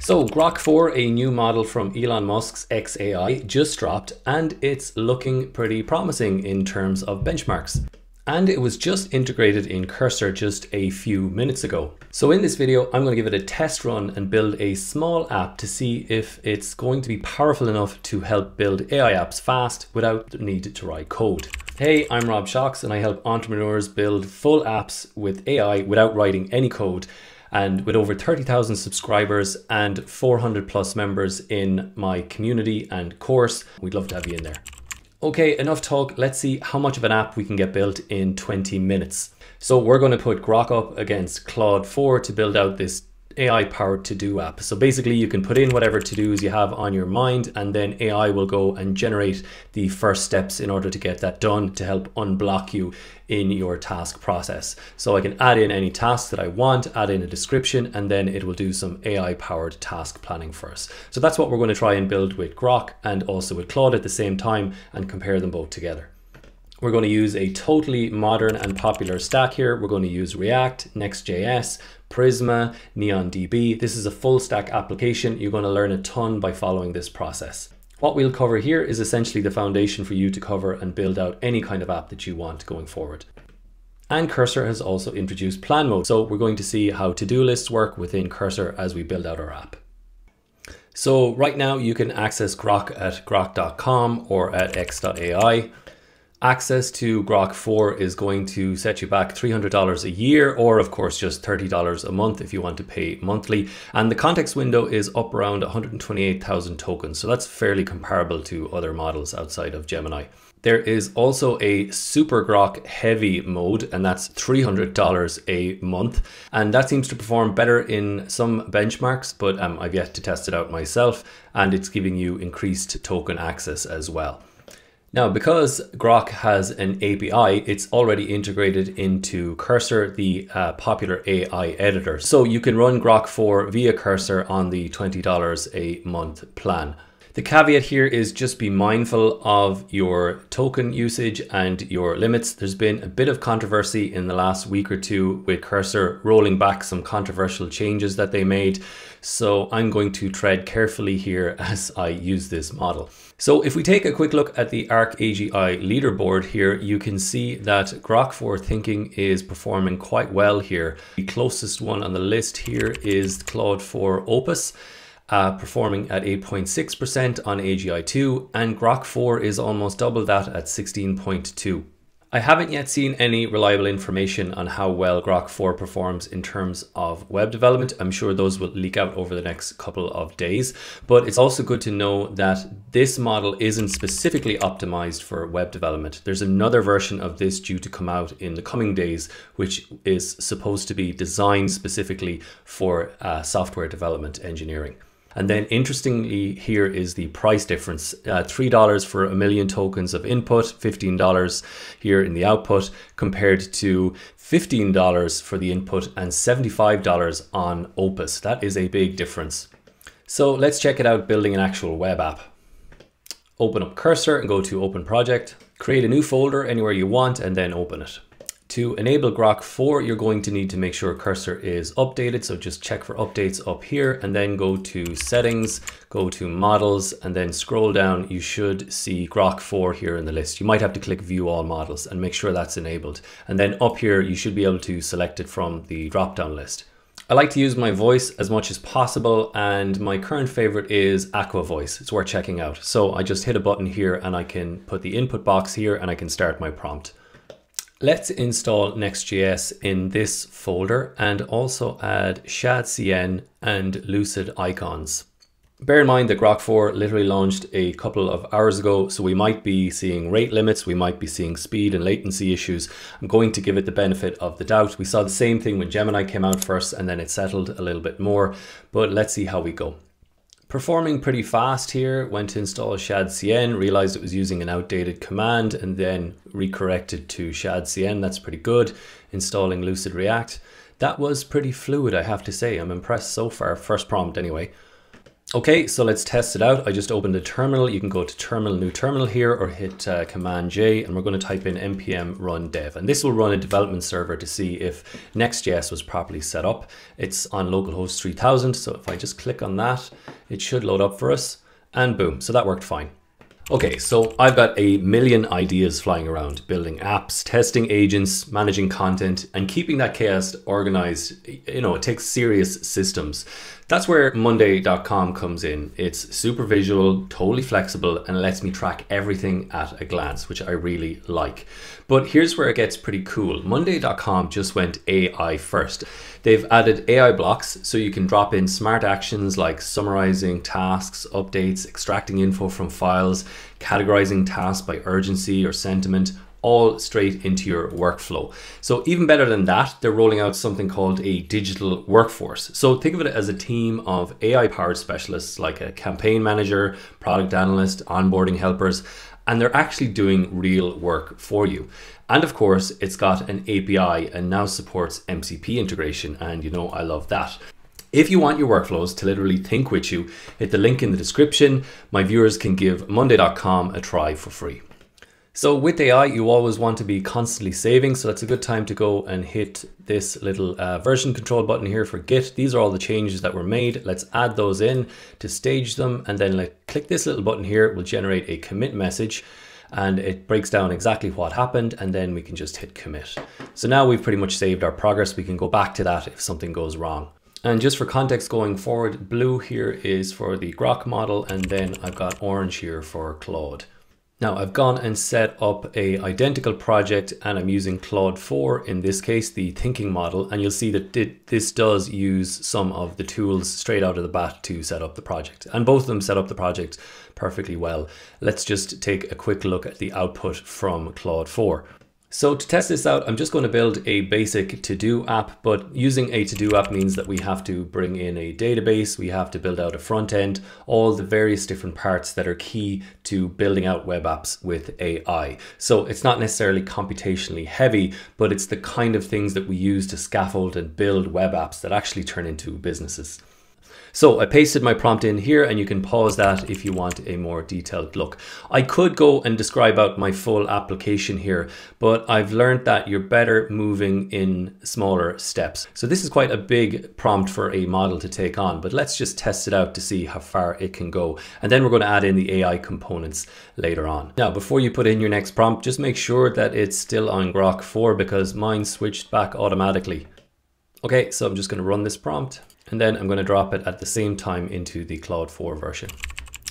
So Grok 4, a new model from Elon Musk's XAI, just dropped and it's looking pretty promising in terms of benchmarks. And it was just integrated in Cursor just a few minutes ago. So in this video, I'm going to give it a test run and build a small app to see if it's going to be powerful enough to help build AI apps fast without the need to write code. Hey, I'm Rob Shocks and I help entrepreneurs build full apps with AI without writing any code. And with over 30,000 subscribers and 400 plus members in my community and course, we'd love to have you in there. Okay, enough talk. Let's see how much of an app we can get built in 20 minutes. So we're going to put Grok up against Claude 4 to build out this AI powered to-do app. So basically you can put in whatever to-dos you have on your mind and then AI will go and generate the first steps in order to get that done to help unblock you in your task process. So I can add in any tasks that I want, add in a description, and then it will do some AI powered task planning for us. So that's what we're going to try and build with Grok and also with Claude at the same time and compare them both together. We're going to use a totally modern and popular stack here. We're going to use React, Next.js, Prisma, NeonDB. This is a full stack application. You're going to learn a ton by following this process. What we'll cover here is essentially the foundation for you to cover and build out any kind of app that you want going forward. And Cursor has also introduced plan mode. So we're going to see how to-do lists work within Cursor as we build out our app. So right now you can access Grok at grok.com or at x.ai. Access to Grok 4 is going to set you back $300 a year, or of course just $30 a month if you want to pay monthly. And the context window is up around 128,000 tokens. So that's fairly comparable to other models outside of Gemini. There is also a super Grok heavy mode, and that's $300 a month. And that seems to perform better in some benchmarks, but I've yet to test it out myself. And it's giving you increased token access as well. Now, because Grok has an API, it's already integrated into Cursor, the popular AI editor. So you can run Grok 4 via Cursor on the $20 a month plan. The caveat here is just be mindful of your token usage and your limits. There's been a bit of controversy in the last week or two with Cursor rolling back some controversial changes that they made. So I'm going to tread carefully here as I use this model. So if we take a quick look at the Arc AGI leaderboard here, you can see that Grok 4 thinking is performing quite well here. The closest one on the list here is Claude 4 Opus. Performing at 8.6% on AGI2, and Grok 4 is almost double that at 16.2. I haven't yet seen any reliable information on how well Grok 4 performs in terms of web development. I'm sure those will leak out over the next couple of days, but it's also good to know that this model isn't specifically optimized for web development. There's another version of this due to come out in the coming days, which is supposed to be designed specifically for software development engineering. And then interestingly, here is the price difference, $3 for a million tokens of input, $15 here in the output, compared to $15 for the input and $75 on Opus. That is a big difference. So let's check it out building an actual web app. Open up Cursor and go to Open Project. Create a new folder anywhere you want and then open it. To enable Grok 4, you're going to need to make sure Cursor is updated. So just check for updates up here and then go to Settings, go to Models, and then scroll down. You should see Grok 4 here in the list. You might have to click View All Models and make sure that's enabled. And then up here, you should be able to select it from the drop-down list. I like to use my voice as much as possible, and my current favorite is Aqua Voice. It's worth checking out. So I just hit a button here and I can put the input box here and I can start my prompt. Let's install Next.js in this folder and also add shadcn and lucid icons. Bear in mind that Grok 4 literally launched a couple of hours ago, so we might be seeing rate limits, we might be seeing speed and latency issues. I'm going to give it the benefit of the doubt. We saw the same thing when Gemini came out first and then it settled a little bit more, but let's see how we go. Performing pretty fast here. Went to install shadcn, realized it was using an outdated command and then recorrected to shadcn. That's pretty good. Installing Lucid React. That was pretty fluid, I have to say. I'm impressed so far. First prompt anyway. Okay, so let's test it out. I just opened a terminal. You can go to terminal, new terminal here, or hit Command J, and we're going to type in npm run dev. And this will run a development server to see if Next.js was properly set up. It's on localhost 3000. So if I just click on that, it should load up for us, and boom. So that worked fine. Okay, so I've got a million ideas flying around, building apps, testing agents, managing content, and keeping that chaos organized. You know, it takes serious systems. That's where Monday.com comes in. It's super visual, totally flexible, and lets me track everything at a glance, which I really like. But here's where it gets pretty cool. Monday.com just went AI first. They've added AI blocks, so you can drop in smart actions like summarizing tasks, updates, extracting info from files, categorizing tasks by urgency or sentiment, all straight into your workflow. So even better than that, they're rolling out something called a digital workforce. So think of it as a team of AI-powered specialists like a campaign manager, product analyst, onboarding helpers, and they're actually doing real work for you. And of course, it's got an API and now supports MCP integration, and you know I love that. If you want your workflows to literally think with you, hit the link in the description. My viewers can give Monday.com a try for free. So with AI, you always want to be constantly saving. So that's a good time to go and hit this little version control button here for Git. These are all the changes that were made. Let's add those in to stage them. And then click this little button here. It will generate a commit message and it breaks down exactly what happened. And then we can just hit commit. So now we've pretty much saved our progress. We can go back to that if something goes wrong. And just for context going forward, blue here is for the Grok model. And then I've got orange here for Claude. Now I've gone and set up a identical project and I'm using Claude 4, in this case, the thinking model. And you'll see that this does use some of the tools straight out of the bat to set up the project. And both of them set up the project perfectly well. Let's just take a quick look at the output from Claude 4. So to test this out, I'm just going to build a basic to-do app, but using a to-do app means that we have to bring in a database, we have to build out a front end, all the various different parts that are key to building out web apps with AI. So it's not necessarily computationally heavy, but it's the kind of things that we use to scaffold and build web apps that actually turn into businesses. So I pasted my prompt in here and you can pause that if you want a more detailed look. I could go and describe out my full application here, but I've learned that you're better moving in smaller steps. So this is quite a big prompt for a model to take on, but let's just test it out to see how far it can go. And then we're going to add in the AI components later on. Now, before you put in your next prompt, just make sure that it's still on Grok 4 because mine switched back automatically. Okay, so I'm just going to run this prompt. And then I'm going to drop it at the same time into the Claude 4 version.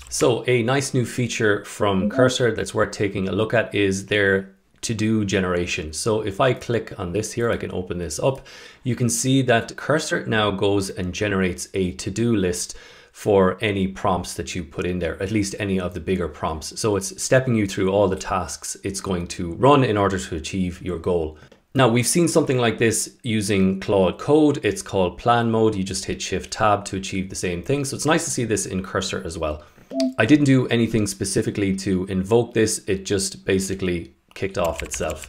So a nice new feature from Cursor that's worth taking a look at is their to-do generation. So if I click on this here, I can open this up. You can see that Cursor now goes and generates a to-do list for any prompts that you put in there, at least any of the bigger prompts. So it's stepping you through all the tasks it's going to run in order to achieve your goal. Now we've seen something like this using Claude Code. It's called plan mode. You just hit Shift Tab to achieve the same thing. So it's nice to see this in Cursor as well. I didn't do anything specifically to invoke this. It just basically kicked off itself.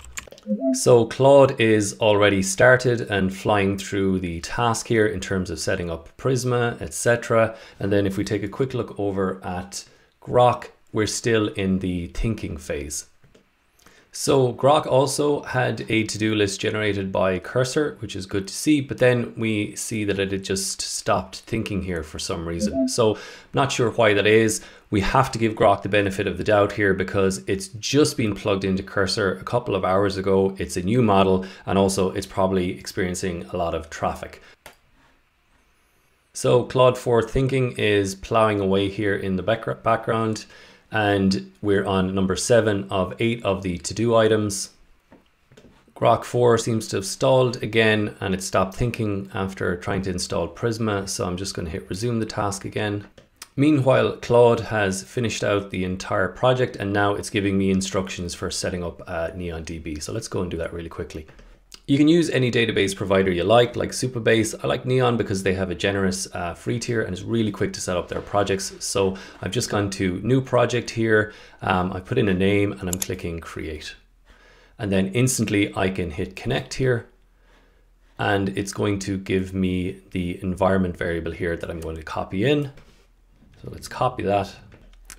So Claude is already started and flying through the task here in terms of setting up Prisma, etc. And then if we take a quick look over at Grok, we're still in the thinking phase. So Grok also had a to-do list generated by Cursor, which is good to see, but then we see that it had just stopped thinking here for some reason. So not sure why that is. We have to give Grok the benefit of the doubt here because it's just been plugged into Cursor a couple of hours ago. It's a new model and also it's probably experiencing a lot of traffic. So Claude 4 thinking is plowing away here in the background. And we're on number 7 of 8 of the to-do items. Grok 4 seems to have stalled again and it stopped thinking after trying to install Prisma. So I'm just going to hit resume the task again. Meanwhile, Claude has finished out the entire project and now it's giving me instructions for setting up NeonDB. So let's go and do that really quickly. You can use any database provider you like Supabase. I like Neon because they have a generous free tier and it's really quick to set up their projects. So I've just gone to new project here. I put in a name and I'm clicking create. And then instantly I can hit connect here. And it's going to give me the environment variable here that I'm going to copy in. So let's copy that.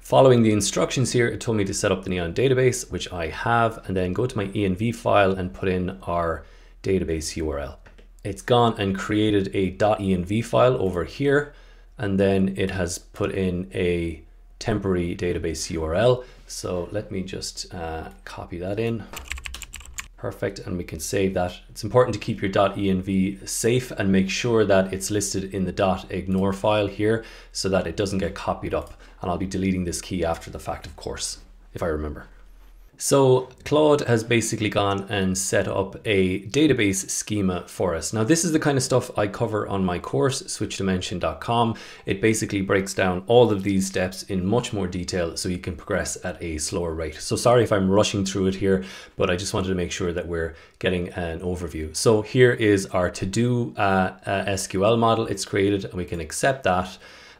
Following the instructions here, it told me to set up the Neon database, which I have, and then go to my env file and put in our database URL. It's gone and created a .env file over here, and then it has put in a temporary database URL. So let me just copy that in. Perfect, and we can save that. It's important to keep your .env safe and make sure that it's listed in the .ignore file here so that it doesn't get copied up. And I'll be deleting this key after the fact, of course, if I remember. So Claude has basically gone and set up a database schema for us. Now, this is the kind of stuff I cover on my course, switchdimension.com. It basically breaks down all of these steps in much more detail so you can progress at a slower rate. So sorry if I'm rushing through it here, but I just wanted to make sure that we're getting an overview. So here is our to-do SQL model. It's created and we can accept that.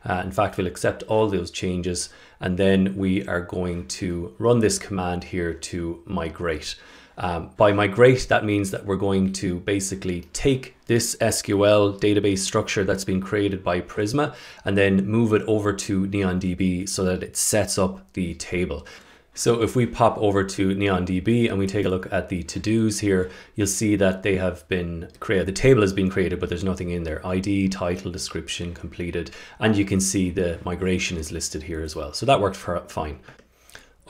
In fact, we'll accept all those changes, and then we are going to run this command here to migrate. By migrate, that means that we're going to basically take this SQL database structure that's been created by Prisma and then move it over to NeonDB so that it sets up the table. So if we pop over to NeonDB and we take a look at the to-dos here, you'll see that they have been created. The table has been created, but there's nothing in there. ID, title, description, completed. And you can see the migration is listed here as well. So that worked fine.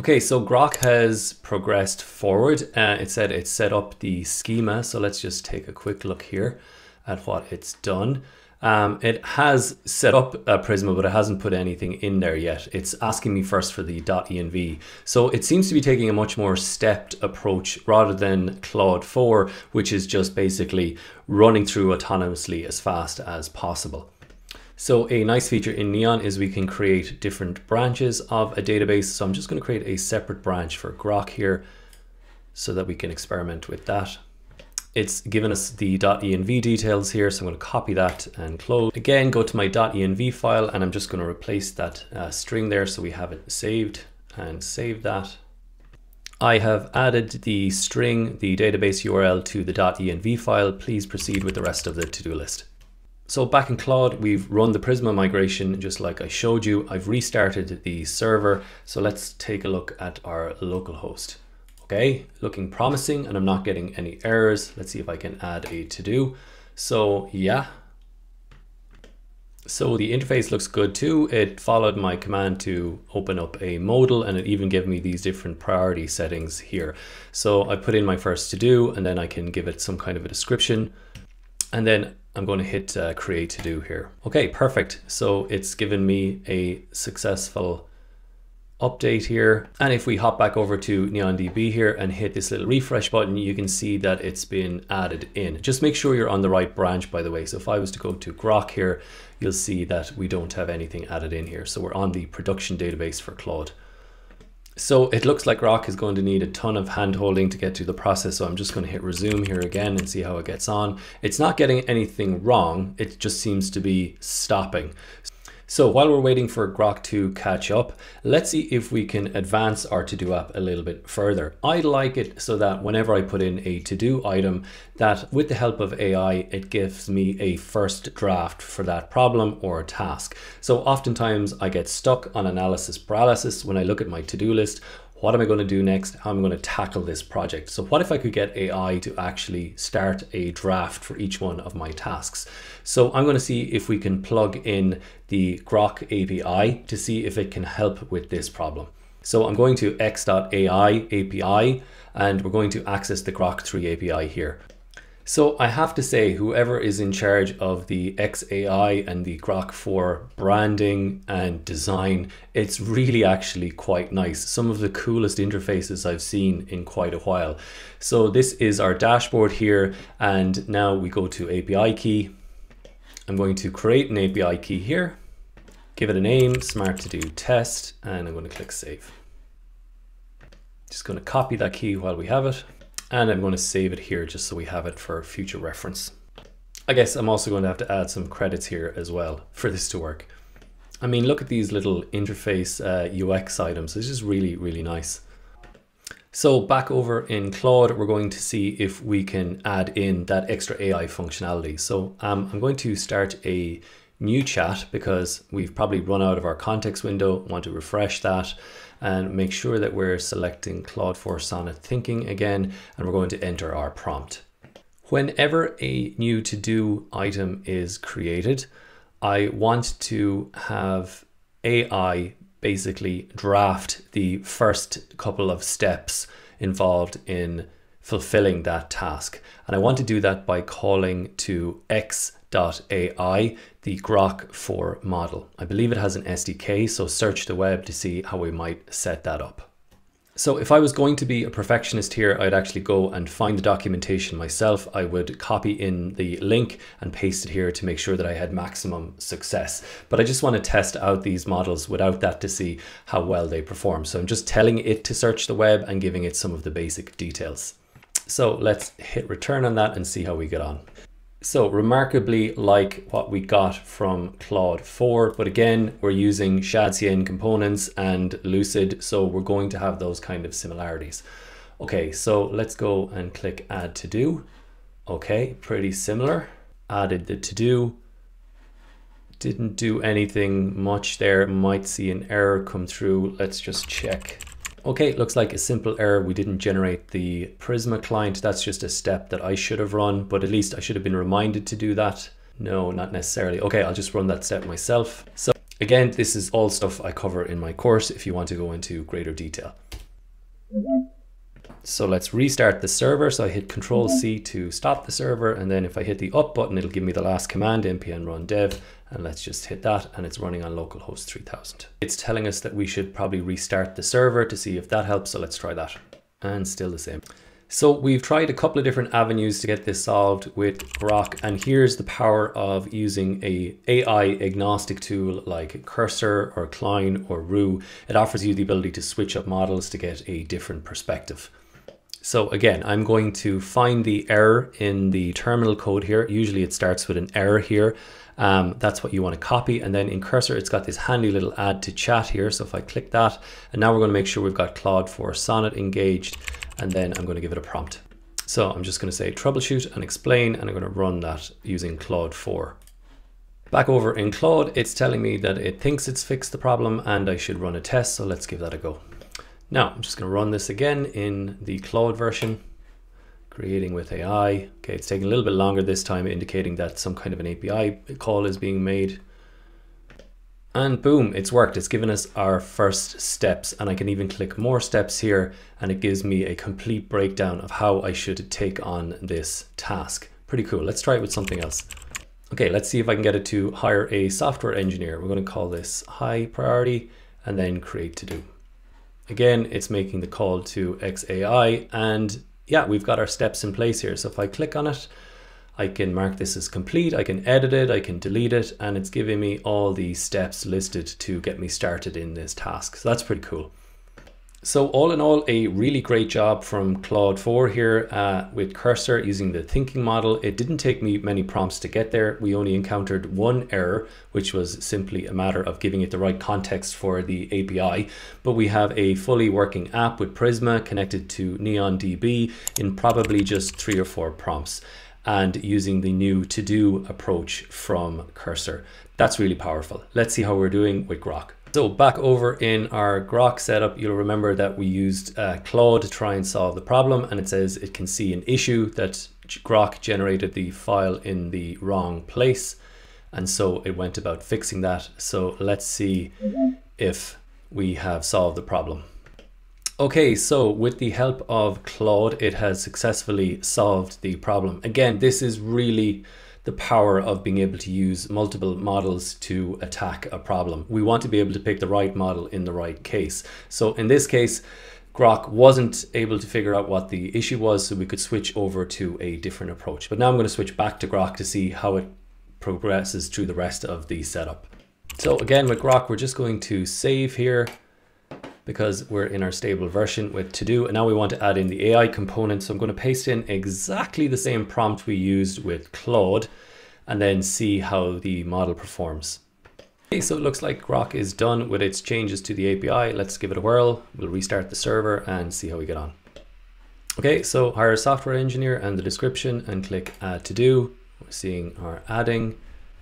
Okay, so Grok has progressed forward. It said it set up the schema. So let's just take a quick look here at what it's done. It has set up Prisma, but it hasn't put anything in there yet. It's asking me first for the .env. So it seems to be taking a much more stepped approach rather than Claude 4, which is just basically running through autonomously as fast as possible. So a nice feature in Neon is we can create different branches of a database. So I'm just going to create a separate branch for Grok here so that we can experiment with that. It's given us the .env details here, so I'm going to copy that and close. Again, go to my .env file, and I'm just going to replace that string there so we have it saved, and save that. I have added the string, the database URL, to the .env file. Please proceed with the rest of the to-do list. So back in Claude, we've run the Prisma migration just like I showed you. I've restarted the server, so let's take a look at our localhost. Okay, looking promising, and I'm not getting any errors. Let's see if I can add a to-do. So yeah. So the interface looks good too. It followed my command to open up a modal, and it even gave me these different priority settings here. So I put in my first to-do, and then I can give it some kind of a description. And then I'm going to hit create to-do here. Okay, perfect. So it's given me a successful update here, and if we hop back over to NeonDB here and hit this little refresh button, you can see that it's been added in. Just make sure you're on the right branch, by the way. So if I was to go to Grok here, you'll see that we don't have anything added in here. So we're on the production database for Claude. So it looks like Grok is going to need a ton of hand holding to get through the process. So I'm just going to hit resume here again and see how it gets on. It's not getting anything wrong. It just seems to be stopping. So while we're waiting for Grok to catch up, let's see if we can advance our to-do app a little bit further. I like it so that whenever I put in a to-do item, that with the help of AI, it gives me a first draft for that problem or task. So oftentimes I get stuck on analysis paralysis when I look at my to-do list. What am I going to do next? How am I going to tackle this project? So what if I could get AI to actually start a draft for each one of my tasks? So I'm going to see if we can plug in the Grok API to see if it can help with this problem. So I'm going to x.ai API, and we're going to access the Grok 3 API here. So I have to say, whoever is in charge of the XAI and the Grok 4 branding and design, it's really actually quite nice. Some of the coolest interfaces I've seen in quite a while. So this is our dashboard here, and now we go to API key. I'm going to create an API key here, give it a name, smart to do test, and I'm going to click save. Just going to copy that key while we have it. And I'm going to save it here just so we have it for future reference. I guess I'm also going to have to add some credits here as well for this to work. I mean, look at these little interface UX items. This is really, really nice. So back over in Claude, we're going to see if we can add in that extra AI functionality. So I'm going to start a new chat because we've probably run out of our context window. Want to refresh that and make sure that we're selecting Claude 4 Sonnet Thinking again, and we're going to enter our prompt. Whenever a new to-do item is created, I want to have AI basically draft the first couple of steps involved in fulfilling that task. And I want to do that by calling to x.ai, the Grok 4 model. I believe it has an SDK, so search the web to see how we might set that up. So if I was going to be a perfectionist here, I'd actually go and find the documentation myself. I would copy in the link and paste it here to make sure that I had maximum success. But I just want to test out these models without that to see how well they perform. So I'm just telling it to search the web and giving it some of the basic details. So let's hit return on that and see how we get on. So remarkably like what we got from Claude 4, but again, we're using Shadcn components and Lucid, so we're going to have those kind of similarities. Okay, so let's go and click add to do. Okay, pretty similar. Added the to do. Didn't do anything much there. Might see an error come through. Let's just check. Okay, looks like a simple error. We didn't generate the Prisma client. That's just a step that I should have run, but at least I should have been reminded to do that. No, not necessarily. Okay, I'll just run that step myself. So again, this is all stuff I cover in my course if you want to go into greater detail. So let's restart the server. So I hit Control C to stop the server. And then if I hit the up button, it'll give me the last command, npm run dev. And let's just hit that, and it's running on localhost 3000. It's telling us that we should probably restart the server to see if that helps. So let's try that. And still the same. So we've tried a couple of different avenues to get this solved with Grok. And here's the power of using a AI agnostic tool like Cursor or Klein or Roo. It offers you the ability to switch up models to get a different perspective. So again, I'm going to find the error in the terminal code here. Usually it starts with an error here. That's what you want to copy. And then in Cursor, it's got this handy little add to chat here. So if I click that, and now we're going to make sure we've got Claude 4 Sonnet engaged, and then I'm going to give it a prompt. So I'm just going to say troubleshoot and explain, and I'm going to run that using Claude 4. Back over in Claude, it's telling me that it thinks it's fixed the problem and I should run a test. So let's give that a go. Now I'm just going to run this again in the Claude version, creating with AI. Okay, it's taking a little bit longer this time, indicating that some kind of an API call is being made. And boom, it's worked. It's given us our first steps, and I can even click more steps here, and it gives me a complete breakdown of how I should take on this task. Pretty cool. Let's try it with something else. Okay, let's see if I can get it to hire a software engineer. We're going to call this high priority and then create to do. Again, it's making the call to XAI, and yeah, we've got our steps in place here. So if I click on it, I can mark this as complete, I can edit it, I can delete it, and it's giving me all the steps listed to get me started in this task. So that's pretty cool. So all in all, a really great job from Claude 4 here with Cursor using the thinking model. It didn't take me many prompts to get there. We only encountered one error, which was simply a matter of giving it the right context for the API. But we have a fully working app with Prisma connected to NeonDB in probably just 3 or 4 prompts, and using the new to-do approach from Cursor. That's really powerful. Let's see how we're doing with Grok. So back over in our Grok setup, you'll remember that we used Claude to try and solve the problem, and it says it can see an issue that Grok generated the file in the wrong place, and so it went about fixing that. So let's see if we have solved the problem. Okay, so with the help of Claude, it has successfully solved the problem. Again, this is really the power of being able to use multiple models to attack a problem. We want to be able to pick the right model in the right case. So in this case, Grok wasn't able to figure out what the issue was, so we could switch over to a different approach. But now I'm going to switch back to Grok to see how it progresses through the rest of the setup. So again, with Grok, we're just going to save here because we're in our stable version with to do. And now we want to add in the AI component. So I'm going to paste in exactly the same prompt we used with Claude and then see how the model performs. Okay, so it looks like Grok is done with its changes to the API. Let's give it a whirl. We'll restart the server and see how we get on. Okay, so hire a software engineer and the description and click add to do. We're seeing our adding,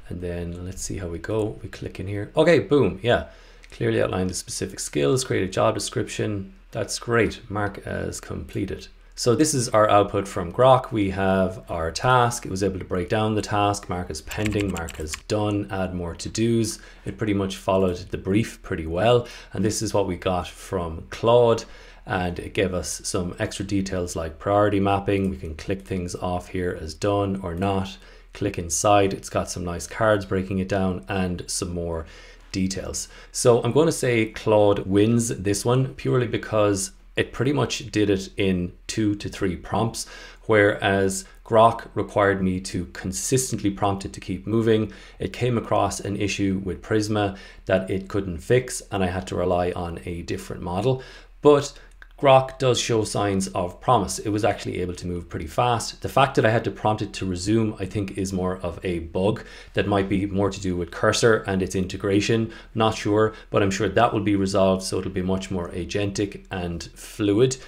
And then let's see how we go. We click in here. Okay, boom, yeah. Clearly outline the specific skills, create a job description. That's great, mark as completed. So this is our output from Grok. We have our task. It was able to break down the task, mark as pending, mark as done, add more to-dos. It pretty much followed the brief pretty well. And this is what we got from Claude. And it gave us some extra details like priority mapping. We can click things off here as done or not. Click inside. It's got some nice cards breaking it down and some more details. So I'm going to say Claude wins this one purely because it pretty much did it in 2 to 3 prompts, whereas Grok required me to consistently prompt it to keep moving. It came across an issue with Prisma that it couldn't fix, and I had to rely on a different model. But Grok does show signs of promise. It was actually able to move pretty fast. The fact that I had to prompt it to resume, I think, is more of a bug that might be more to do with Cursor and its integration. Not sure, but I'm sure that will be resolved, so it'll be much more agentic and fluid.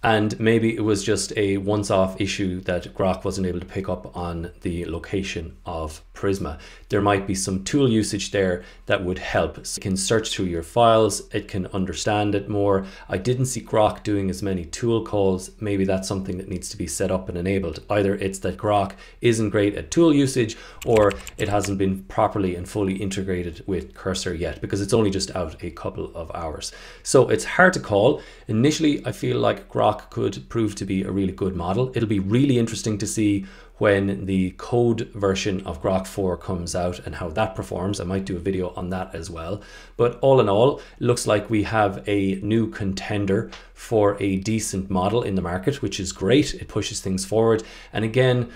And maybe it was just a once-off issue that Grok wasn't able to pick up on the location of Prisma. There might be some tool usage there that would help. So it can search through your files, it can understand it more. I didn't see Grok doing as many tool calls. Maybe that's something that needs to be set up and enabled. Either it's that Grok isn't great at tool usage, or it hasn't been properly and fully integrated with Cursor yet, because it's only just out a couple of hours. So it's hard to call. Initially, I feel like Grok could prove to be a really good model. It'll be really interesting to see when the code version of Grok 4 comes out and how that performs. I might do a video on that as well. But all in all, it looks like we have a new contender for a decent model in the market, which is great. It pushes things forward. And again,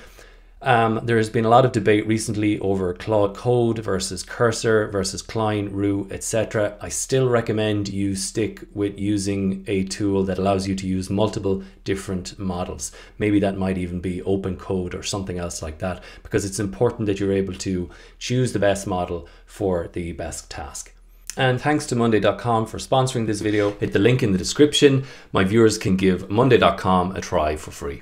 there has been a lot of debate recently over Claude Code versus Cursor versus Klein, Roo, etc. I still recommend you stick with using a tool that allows you to use multiple different models. Maybe that might even be open code or something else like that, because it's important that you're able to choose the best model for the best task. And thanks to Monday.com for sponsoring this video. Hit the link in the description. My viewers can give Monday.com a try for free.